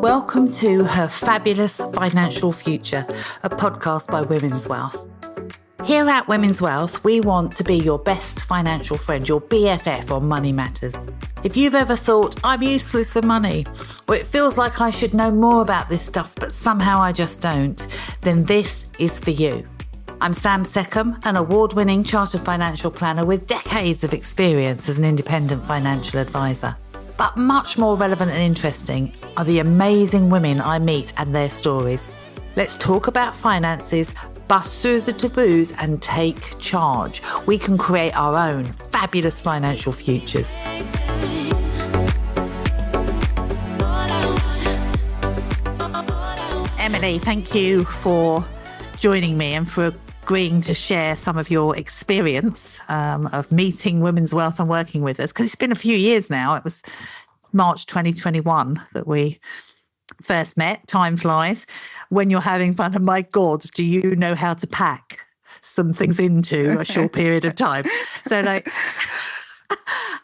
Welcome to Her Fabulous Financial Future, a podcast by Women's Wealth. Here at Women's Wealth, we want to be your best financial friend, your BFF on money matters. If you've ever thought, I'm useless with money, or it feels like I should know more about this stuff, but somehow I just don't, then this is for you. I'm Sam Seckham, an award-winning chartered financial planner with decades of experience as an independent financial advisor. But much more relevant and interesting are the amazing women I meet and their stories. Let's talk about finances, bust through the taboos and take charge. We can create our own fabulous financial futures. Emily, thank you for joining me and for agreeing to share some of your experience of meeting Women's Wealth and working with us, because it's been a few years now. It was March 2021 that we first met. Time flies when you're having fun. And my God, do you know how to pack some things into a short period of time? So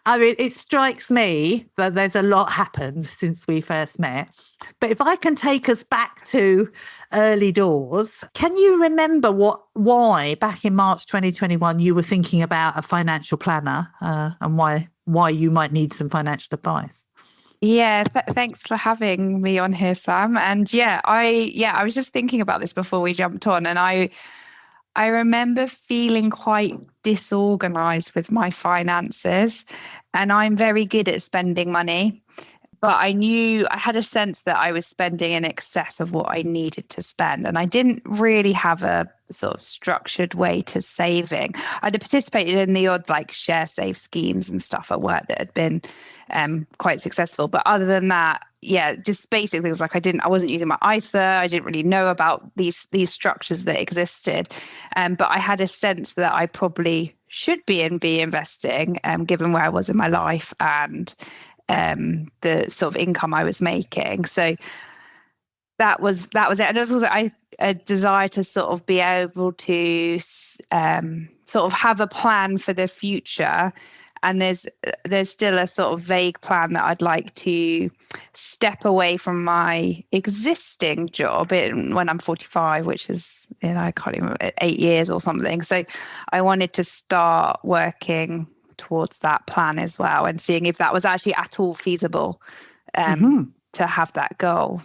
I mean, it strikes me that there's a lot happened since we first met. But if I can take us back to early doors, can you remember why back in March 2021 you were thinking about a financial planner and why you might need some financial advice? Yeah, thanks for having me on here, Sam. And I was just thinking about this before we jumped on, and I remember feeling quite disorganized with my finances, and I'm very good at spending money. But I had a sense that I was spending in excess of what I needed to spend. And I didn't really have a sort of structured way to saving. I'd participated in the odd share save schemes and stuff at work that had been quite successful. But other than that, just basic things like I wasn't using my ISA. I didn't really know about these structures that existed. But I had a sense that I probably should be investing, given where I was in my life and the sort of income I was making. So that was it. And it was also a desire to sort of be able to sort of have a plan for the future. And there's still a sort of vague plan that I'd like to step away from my existing job when I'm 45, which is, I can't even remember, 8 years or something. So I wanted to start working towards that plan as well and seeing if that was actually at all feasible to have that goal.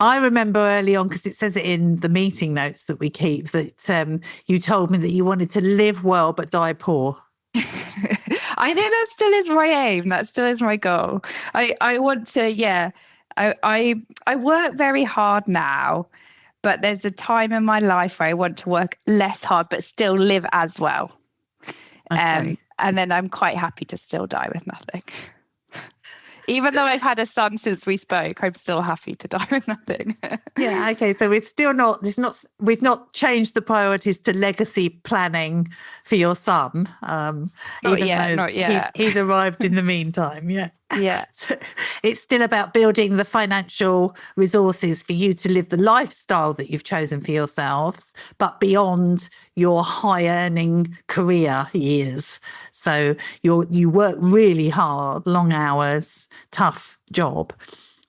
I remember early on, because it says it in the meeting notes that we keep, that you told me that you wanted to live well but die poor. I think that still is my aim. That still is my goal. I want to, I work very hard now, but there's a time in my life where I want to work less hard but still live as well. Okay. And then I'm quite happy to still die with nothing. Even though I've had a son since we spoke, I'm still happy to die with nothing. Yeah, okay. So we've not changed the priorities to legacy planning for your son. Not yet. He's arrived in the meantime, yeah. Yeah. So it's still about building the financial resources for you to live the lifestyle that you've chosen for yourselves, but beyond your high-earning career years. So you work really hard, long hours, tough job,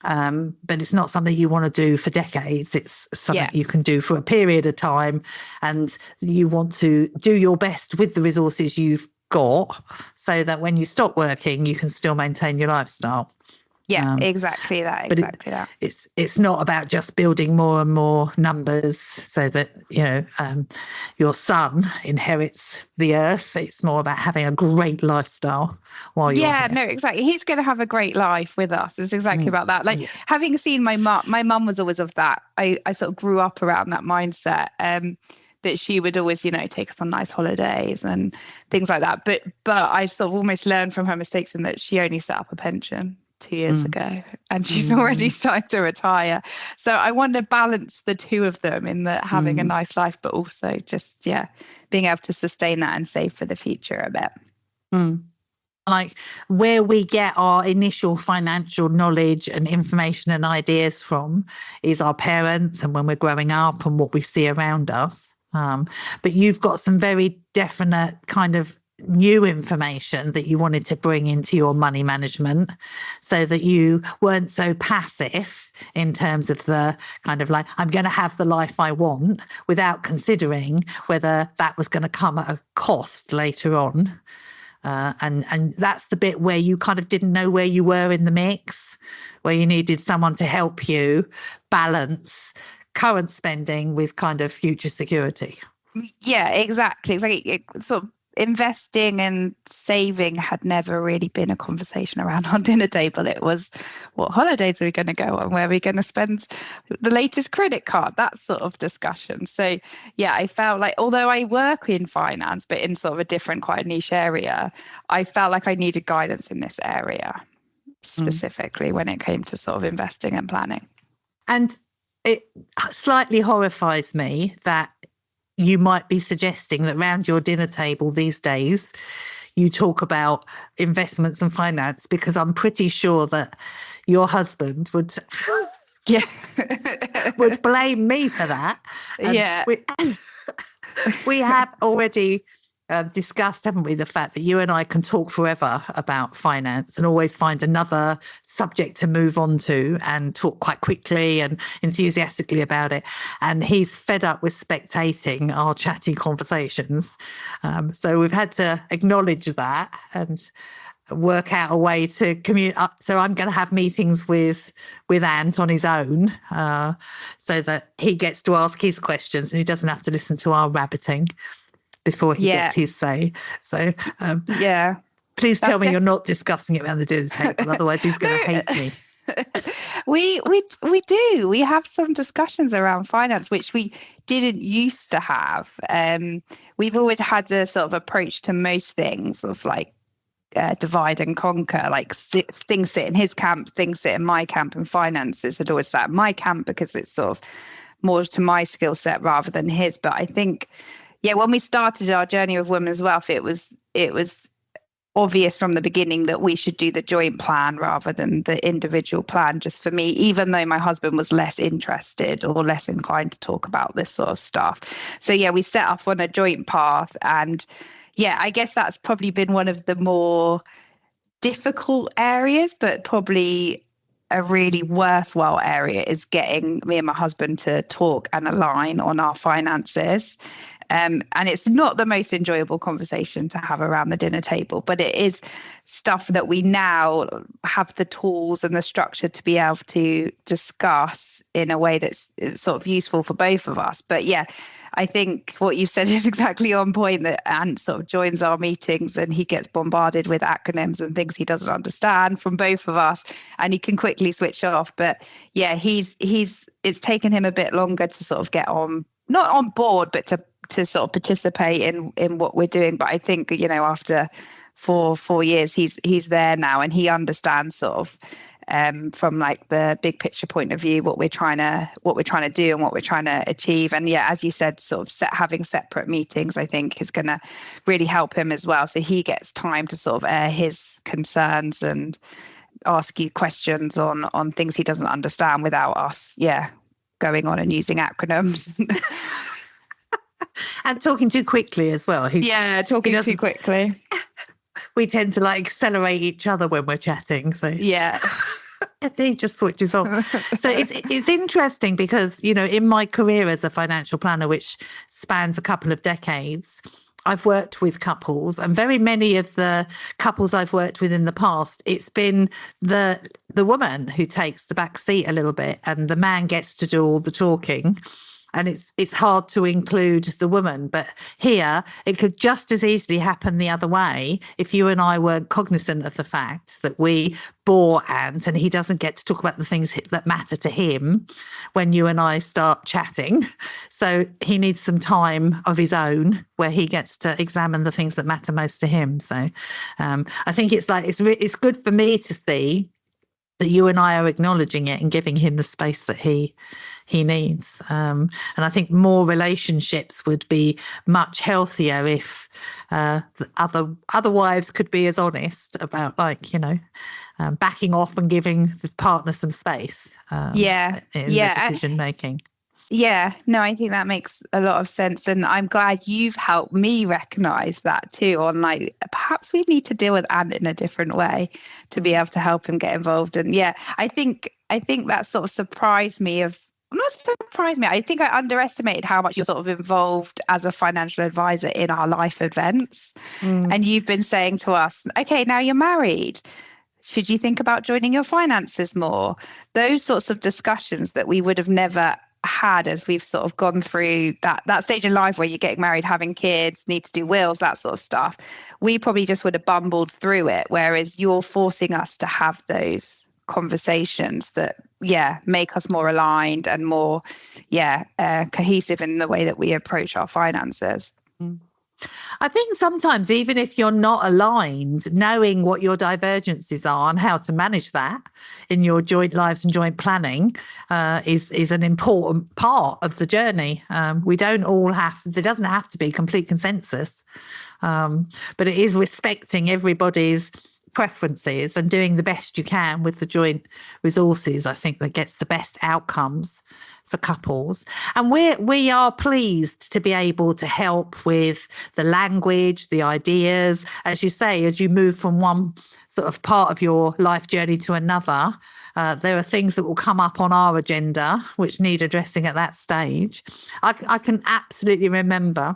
but it's not something you want to do for decades. It's something you can do for a period of time, and you want to do your best with the resources you've got so that when you stop working, you can still maintain your lifestyle. Yeah, exactly that. It's not about just building more and more numbers so that your son inherits the earth. It's more about having a great lifestyle while you're here. No, exactly. He's going to have a great life with us. It's exactly about that. Having seen my mum was always of that. I sort of grew up around that mindset. That she would always, take us on nice holidays and things like that. But I sort of almost learned from her mistakes in that she only set up a pension 2 years ago and she's already started to retire. So I want to balance the two of them in that having a nice life, but also just, being able to sustain that and save for the future a bit. Like where we get our initial financial knowledge and information and ideas from is our parents and when we're growing up and what we see around us. But you've got some very definite kind of new information that you wanted to bring into your money management so that you weren't so passive in terms of the kind of like, I'm going to have the life I want, without considering whether that was going to come at a cost later on. And that's the bit where you kind of didn't know where you were in the mix, where you needed someone to help you balance current spending with kind of future security. Yeah, exactly. It's like sort of investing and saving had never really been a conversation around our dinner table. It was, what holidays are we going to go on? Where are we going to spend the latest credit card? That sort of discussion. So yeah, I felt like, although I work in finance, but in sort of a different, quite a niche area, I felt like I needed guidance in this area, specifically when it came to sort of investing and planning. And it slightly horrifies me that you might be suggesting that around your dinner table these days, you talk about investments and finance, because I'm pretty sure that your husband would would blame me for that. Yeah. We have already discussed, haven't we, the fact that you and I can talk forever about finance and always find another subject to move on to and talk quite quickly and enthusiastically about it. And he's fed up with spectating our chatty conversations. So we've had to acknowledge that and work out a way to commute up. So I'm going to have meetings with Ant on his own, so that he gets to ask his questions and he doesn't have to listen to our rabbiting before he gets his say. So please tell me you're not discussing it around the dinner table, otherwise he's going to hate me. We do. We have some discussions around finance, which we didn't used to have. We've always had a sort of approach to most things of like divide and conquer, like things sit in his camp, things sit in my camp, and finances had always sat in my camp because it's sort of more to my skill set rather than his. But I think, when we started our journey with Women's Wealth, it was obvious from the beginning that we should do the joint plan rather than the individual plan, just for me, even though my husband was less interested or less inclined to talk about this sort of stuff. So we set off on a joint path. And I guess that's probably been one of the more difficult areas, but probably a really worthwhile area is getting me and my husband to talk and align on our finances. And it's not the most enjoyable conversation to have around the dinner table, but it is stuff that we now have the tools and the structure to be able to discuss in a way that's sort of useful for both of us. But I think what you've said is exactly on point, that Ant sort of joins our meetings and he gets bombarded with acronyms and things he doesn't understand from both of us, and he can quickly switch off. But it's taken him a bit longer to sort of get on, not on board, but to sort of participate in what we're doing. But I think, after four years, he's there now, and he understands sort of from like the big picture point of view what we're trying to do and what we're trying to achieve. And as you said, sort of having separate meetings, I think is going to really help him as well. So he gets time to sort of air his concerns and ask you questions on things he doesn't understand without us going on and using acronyms. And talking too quickly as well. Talking too quickly. We tend to like accelerate each other when we're chatting. So he just switches off. So it's interesting because, in my career as a financial planner, which spans a couple of decades, I've worked with couples, and very many of the couples I've worked with in the past, it's been the woman who takes the back seat a little bit and the man gets to do all the talking. And it's hard to include the woman. But here, it could just as easily happen the other way if you and I weren't cognizant of the fact that we bore Ant and he doesn't get to talk about the things that matter to him when you and I start chatting. So he needs some time of his own where he gets to examine the things that matter most to him. So I think it's good for me to see that you and I are acknowledging it and giving him the space that he needs. And I think more relationships would be much healthier if other wives could be as honest about backing off and giving the partner some space in the decision making. Yeah, no, I think that makes a lot of sense. And I'm glad you've helped me recognize that too, on like perhaps we need to deal with Ant in a different way to be able to help him get involved. And yeah, I think that sort of surprised me of not surprised me. I think I underestimated how much you're sort of involved as a financial advisor in our life events. And you've been saying to us, okay, now you're married. Should you think about joining your finances more? Those sorts of discussions that we would have never had as we've sort of gone through that stage in life where you're getting married, having kids, need to do wills, that sort of stuff. We probably just would have bumbled through it, whereas you're forcing us to have those conversations that, yeah, make us more aligned and more, cohesive in the way that we approach our finances. I think sometimes, even if you're not aligned, knowing what your divergences are and how to manage that in your joint lives and joint planning is an important part of the journey. We don't all have, there doesn't have to be complete consensus, but it is respecting everybody's preferences and doing the best you can with the joint resources, I think, that gets the best outcomes for couples. And we are pleased to be able to help with the language, the ideas, as you say, as you move from one sort of part of your life journey to another. There are things that will come up on our agenda which need addressing at that stage. I can absolutely remember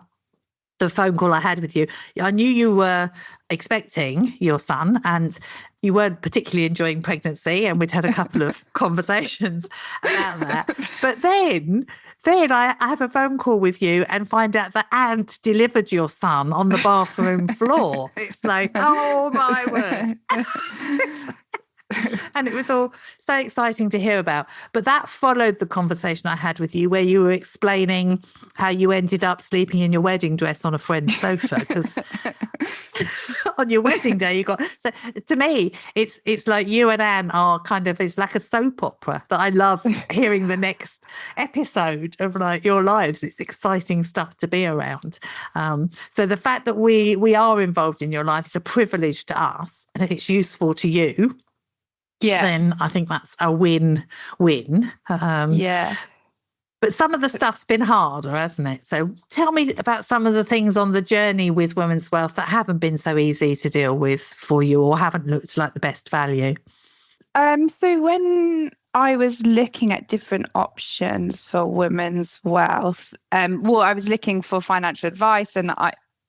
the phone call I had with you. I knew you were expecting your son and you weren't particularly enjoying pregnancy, and we'd had a couple of conversations about that. But then I have a phone call with you and find out that Ant delivered your son on the bathroom floor. It's like, oh my word. And it was all so exciting to hear about. But that followed the conversation I had with you where you were explaining how you ended up sleeping in your wedding dress on a friend's sofa because on your wedding day you got. So to me, it's like you and Anne are kind of, it's like a soap opera that I love hearing the next episode of like your lives. It's exciting stuff to be around. So the fact that we are involved in your life is a privilege to us, and if it's useful to you, then I think that's a win-win. Yeah. But some of the stuff's been harder, hasn't it? So tell me about some of the things on the journey with women's wealth that haven't been so easy to deal with for you or haven't looked like the best value. So when I was looking at different options for women's wealth, I was looking for financial advice, and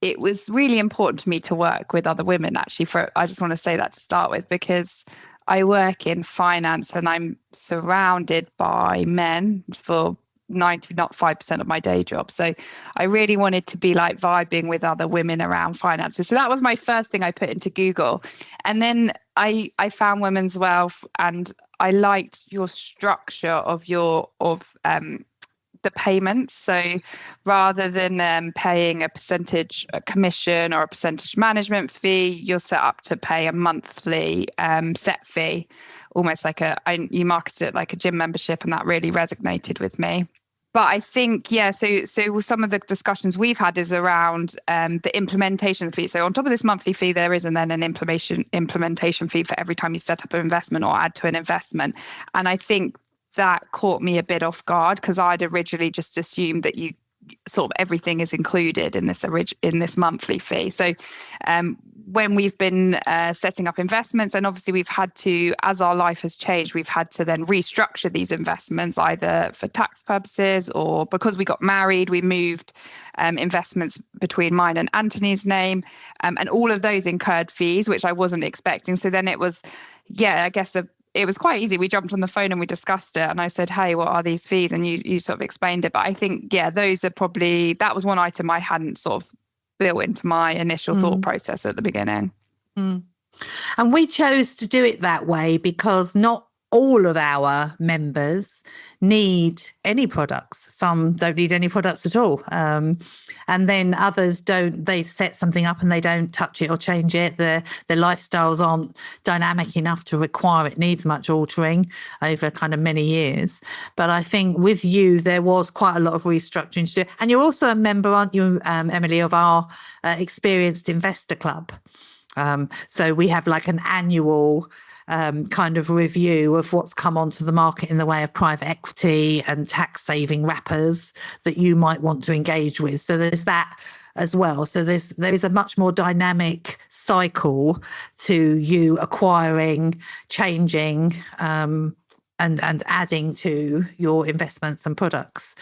it was really important to me to work with other women. Actually, I just want to say that to start with, because I work in finance and I'm surrounded by men for 95% of my day job. So I really wanted to be like vibing with other women around finances. So that was my first thing I put into Google. And then I found Women's Wealth, and I liked your structure of the payments. So rather than paying a percentage commission or a percentage management fee, you're set up to pay a monthly set fee, almost like you marketed it like a gym membership, and that really resonated with me. But I think, so some of the discussions we've had is around the implementation fee. So on top of this monthly fee, there is and then an implementation fee for every time you set up an investment or add to an investment. And I think that caught me a bit off guard, because I'd originally just assumed that you sort of everything is included in this monthly fee. So when we've been setting up investments, and obviously we've had to, as our life has changed, we've had to then restructure these investments either for tax purposes or because we got married, we moved investments between mine and Anthony's name, and all of those incurred fees, which I wasn't expecting. So then it was, I guess it was quite easy. We jumped on the phone and we discussed it, and I said, hey, what are these fees? And you sort of explained it. But I think, those are probably, that was one item I hadn't sort of built into my initial thought process at the beginning. And we chose to do it that way because not all of our members need any products. Some don't need any products at all. And then others don't, they set something up and they don't touch it or change it. Their lifestyles aren't dynamic enough to require it needs much altering over kind of many years. But I think with you, there was quite a lot of restructuring to do. And you're also a member, aren't you, Emily, of our Experienced Investor Club? So we have like an annual kind of review of what's come onto the market in the way of private equity and tax saving wrappers that you might want to engage with. So there's that as well. So there is a much more dynamic cycle to you acquiring, changing, and adding to your investments and products.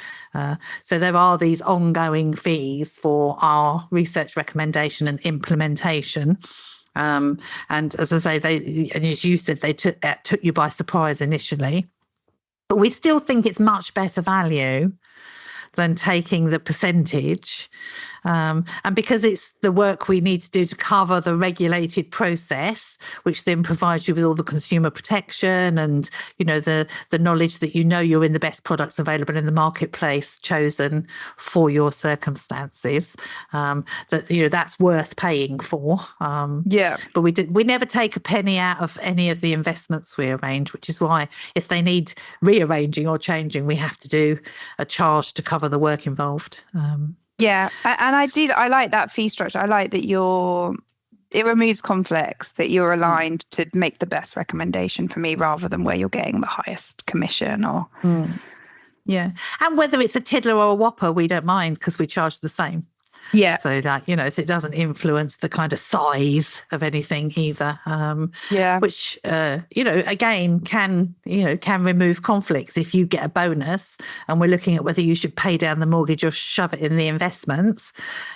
So there are these ongoing fees for our research, recommendation and implementation. And as I say, and as you said, they took you by surprise initially. But we still think it's much better value than taking the percentage. And because it's the work we need to do to cover the regulated process, which then provides you with all the consumer protection and, the knowledge that you're in the best products available in the marketplace chosen for your circumstances, that's worth paying for. But we never take a penny out of any of the investments we arrange, which is why if they need rearranging or changing, we have to do a charge to cover the work involved. Yeah, and I like that fee structure. I like that it removes conflicts, that you're aligned to make the best recommendation for me rather than where you're getting the highest commission or. Yeah. And whether it's a tiddler or a whopper, we don't mind because we charge the same. Yeah. So that, so it doesn't influence the kind of size of anything either. Which, again, can remove conflicts. If you get a bonus and we're looking at whether you should pay down the mortgage or shove it in the investments,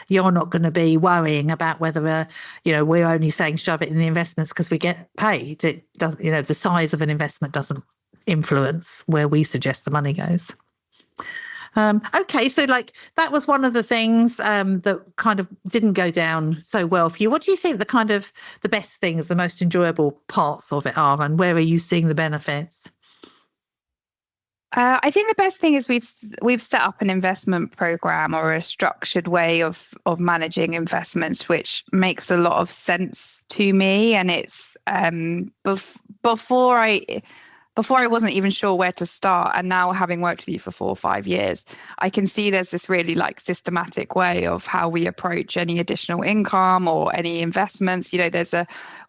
you're not going to be worrying about whether, we're only saying shove it in the investments because we get paid. It doesn't, the size of an investment doesn't influence where we suggest the money goes. Okay, so that was one of the things that kind of didn't go down so well for you. What do you think the best things, the most enjoyable parts of it are, and where are you seeing the benefits? I think the best thing is we've set up an investment program or a structured way of managing investments, which makes a lot of sense to me. And it's before I wasn't even sure where to start. And now having worked with you for 4 or 5 years, I can see there's this really systematic way of how we approach any additional income or any investments.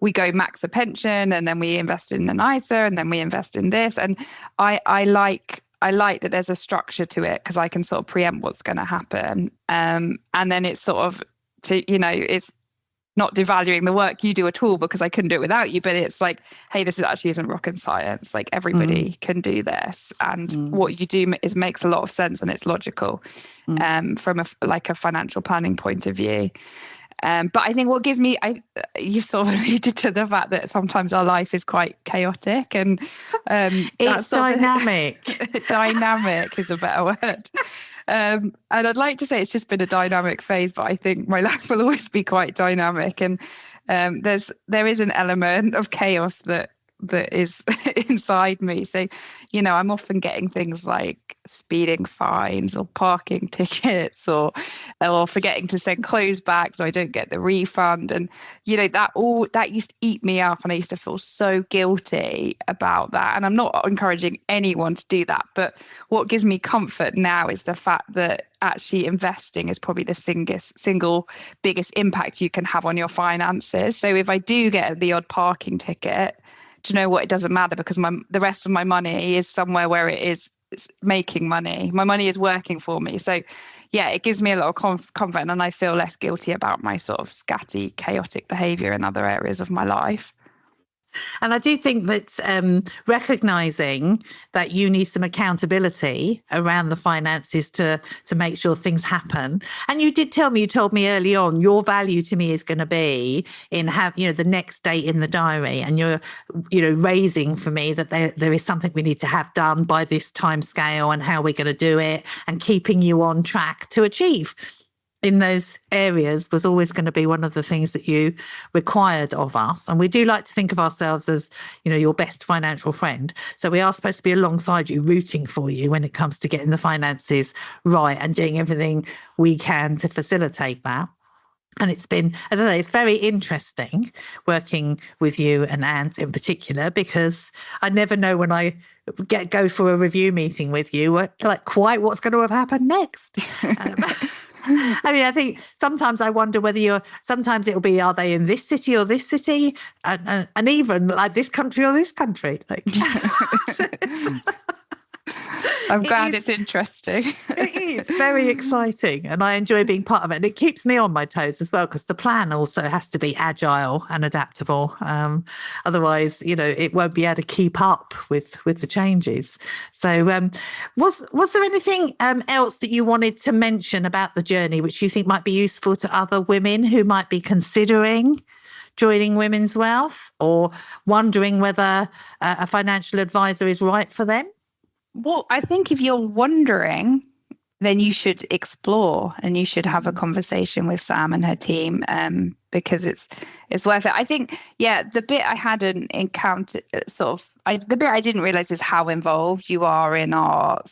We go max a pension and then we invest in an ISA and then we invest in this. And I like that there's a structure to it because I can sort of preempt what's going to happen. And then it's sort of it's not devaluing the work you do at all because I couldn't do it without you, but it's like, hey, this actually isn't rocket science. Like everybody can do this. And what you do makes a lot of sense and it's logical from a financial planning point of view. But I think what gives me, you sort of alluded to the fact that sometimes our life is quite chaotic and it's dynamic. Dynamic is a better word. And I'd like to say it's just been a dynamic phase, but I think my life will always be quite dynamic. And there is an element of chaos that is inside me. So, I'm often getting things like speeding fines or parking tickets or forgetting to send clothes back so I don't get the refund. And, that used to eat me up and I used to feel so guilty about that. And I'm not encouraging anyone to do that. But what gives me comfort now is the fact that actually investing is probably the single biggest impact you can have on your finances. So if I do get the odd parking ticket, do you know what? It doesn't matter because the rest of my money is somewhere where it's making money. My money is working for me. So yeah, it gives me a lot of comfort and I feel less guilty about my sort of scatty, chaotic behavior in other areas of my life. And I do think that recognising that you need some accountability around the finances to make sure things happen. And you told me early on, your value to me is going to be in the next date in the diary. And you're, raising for me that there is something we need to have done by this time scale and how we're going to do it and keeping you on track to achieve in those areas was always going to be one of the things that you required of us. And we do like to think of ourselves as, your best financial friend. So we are supposed to be alongside you, rooting for you when it comes to getting the finances right and doing everything we can to facilitate that. And it's been, as I say, it's very interesting working with you and Ant in particular, because I never know when I go for a review meeting with you, quite what's going to have happened next. I mean, I think sometimes I wonder whether sometimes it'll be, are they in this city or this city? And even like this country or this country? Like, I'm glad it's interesting. It is very exciting, and I enjoy being part of it. And it keeps me on my toes as well, because the plan also has to be agile and adaptable. Otherwise, it won't be able to keep up with the changes. So, was there anything else that you wanted to mention about the journey, which you think might be useful to other women who might be considering joining Women's Wealth, or wondering whether a financial advisor is right for them? Well, I think if you're wondering, then you should explore and you should have a conversation with Sam and her team, because it's worth it. I think, the bit I hadn't encountered, the bit I didn't realize is how involved you are in our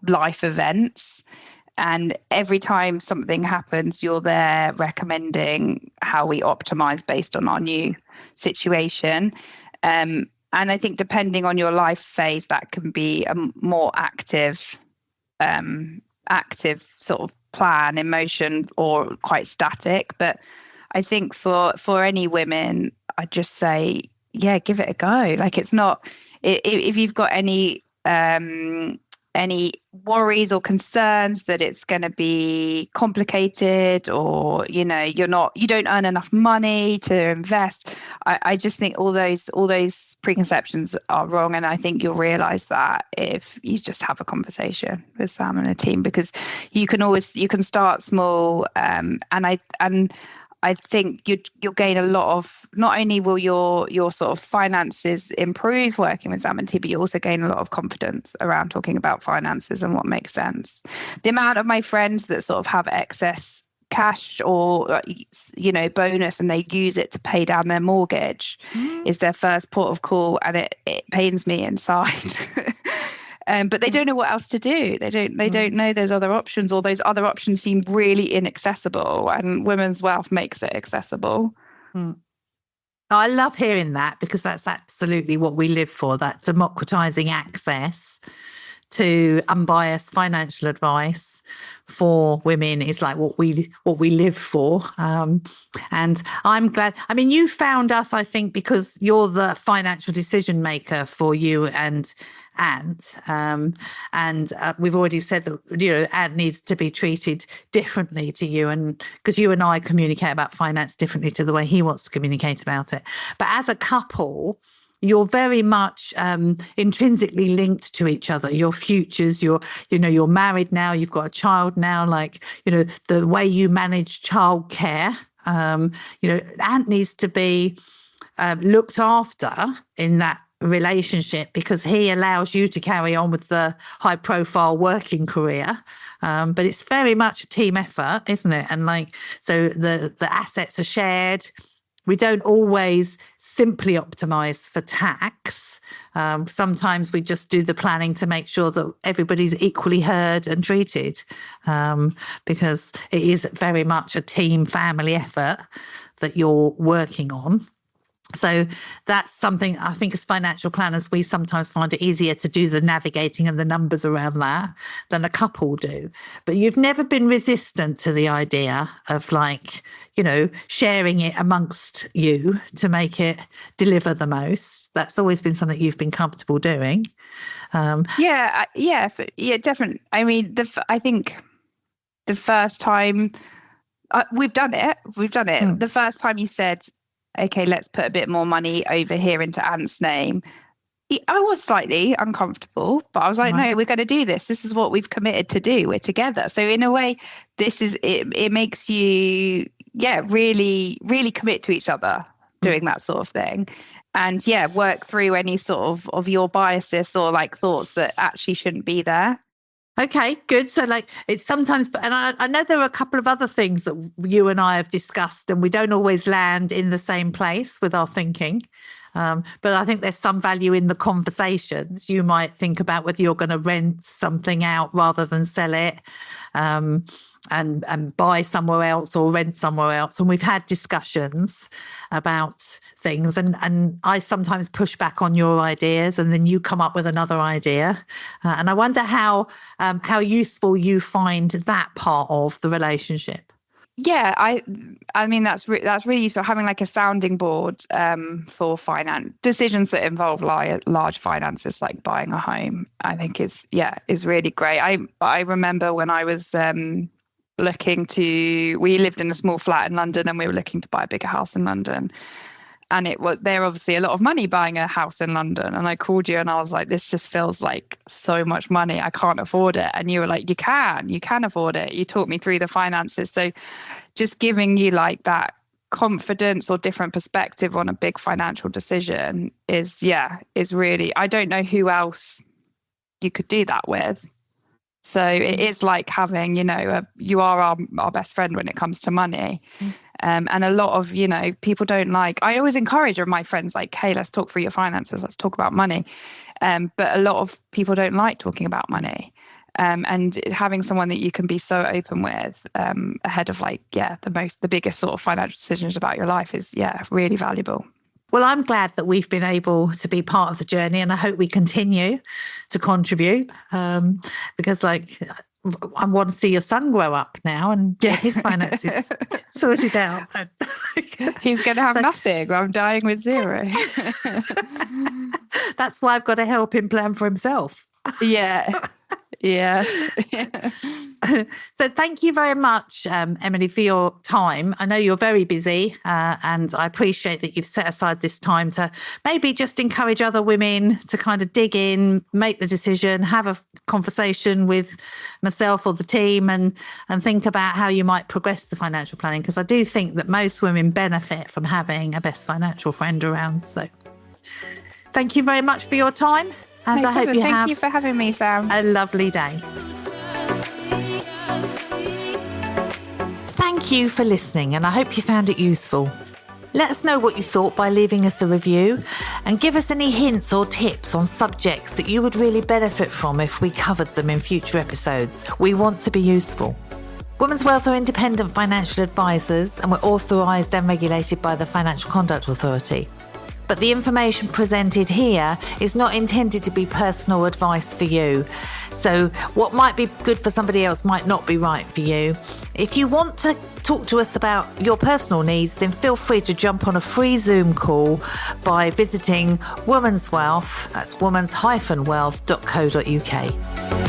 life events. And every time something happens, you're there recommending how we optimize based on our new situation. And I think depending on your life phase, that can be a more active sort of plan in motion, or quite static. But I think for any women, I'd just say, give it a go. Like, it's not, if you've got any worries or concerns that it's going to be complicated, or you don't earn enough money to invest, I just think all those preconceptions are wrong. And I think you'll realize that if you just have a conversation with Sam and a team, because you can start small, and I think you'll gain a lot of, not only will your sort of finances improve working with Sam and T, but you also gain a lot of confidence around talking about finances and what makes sense. The amount of my friends that sort of have excess cash or bonus, and they use it to pay down their mortgage, is their first port of call, and it pains me inside. But they don't know what else to do. They don't know there's other options, or those other options seem really inaccessible, and Women's Wealth makes it accessible. I love hearing that, because that's absolutely what we live for, that democratizing access to unbiased financial advice for women is like what we live for. And I'm glad, you found us, I think, because you're the financial decision maker for you and Ant. And we've already said that, Ant needs to be treated differently to you, and because you and I communicate about finance differently to the way he wants to communicate about it. But as a couple, you're very much intrinsically linked to each other. Your futures, you're married now, you've got a child now, the way you manage childcare, Ant needs to be looked after in that relationship, because he allows you to carry on with the high profile working career. But it's very much a team effort, isn't it? And so the assets are shared. We don't always simply optimize for tax. Sometimes we just do the planning to make sure that everybody's equally heard and treated, because it is very much a team family effort that you're working on. So that's something I think as financial planners, we sometimes find it easier to do the navigating and the numbers around that than a couple do. But you've never been resistant to the idea of sharing it amongst you to make it deliver the most. That's always been something you've been comfortable doing. Yeah, definitely. I think the first time we've done it. The first time you said, okay, let's put a bit more money over here into Ant's name, I was slightly uncomfortable, but I was like, no, we're going to do this. This is what we've committed to do. We're together. So in a way, it makes you, really, really commit to each other doing that sort of thing. And work through any sort of your biases or thoughts that actually shouldn't be there. Okay, good. So it's sometimes, and I know there are a couple of other things that you and I have discussed, and we don't always land in the same place with our thinking. But I think there's some value in the conversations. You might think about whether you're going to rent something out rather than sell it, and buy somewhere else or rent somewhere else. And we've had discussions about things, and I sometimes push back on your ideas, and then you come up with another idea. And I wonder how useful you find that part of the relationship. Yeah, I mean that's really useful, having like a sounding board for finance decisions that involve large finances, like buying a home. I think is really great. I remember when I was we lived in a small flat in London, and we were looking to buy a bigger house in London. And they're obviously a lot of money buying a house in London. And I called you and I was like, this just feels like so much money. I can't afford it. And you were like, you can afford it. You talked me through the finances. So just giving you like that confidence or different perspective on a big financial decision is really, I don't know who else you could do that with. So it is like having, you are our best friend when it comes to money. And a lot of, people don't like, I always encourage my friends like, hey, let's talk through your finances. Let's talk about money. But a lot of people don't like talking about money. And having someone that you can be so open with ahead of the biggest sort of financial decisions about your life is, really valuable. Well, I'm glad that we've been able to be part of the journey, and I hope we continue to contribute because I want to see your son grow up now and get his finances sorted out. He's going to have nothing. I'm dying with zero. That's why I've got to help him plan for himself. Yeah. Yeah. So thank you very much, Emily, for your time. I know you're very busy, and I appreciate that you've set aside this time to maybe just encourage other women to kind of dig in, make the decision, have a conversation with myself or the team, and think about how you might progress the financial planning, because I do think that most women benefit from having a best financial friend around. So thank you very much for your time. And I hope Thank you for having me, Sam. A lovely day. Thank you for listening, and I hope you found it useful. Let us know what you thought by leaving us a review, and give us any hints or tips on subjects that you would really benefit from if we covered them in future episodes. We want to be useful. Women's Wealth are independent financial advisors, and we're authorised and regulated by the Financial Conduct Authority. But the information presented here is not intended to be personal advice for you. So what might be good for somebody else might not be right for you. If you want to talk to us about your personal needs, then feel free to jump on a free Zoom call by visiting Women's Wealth, that's womans-wealth.co.uk.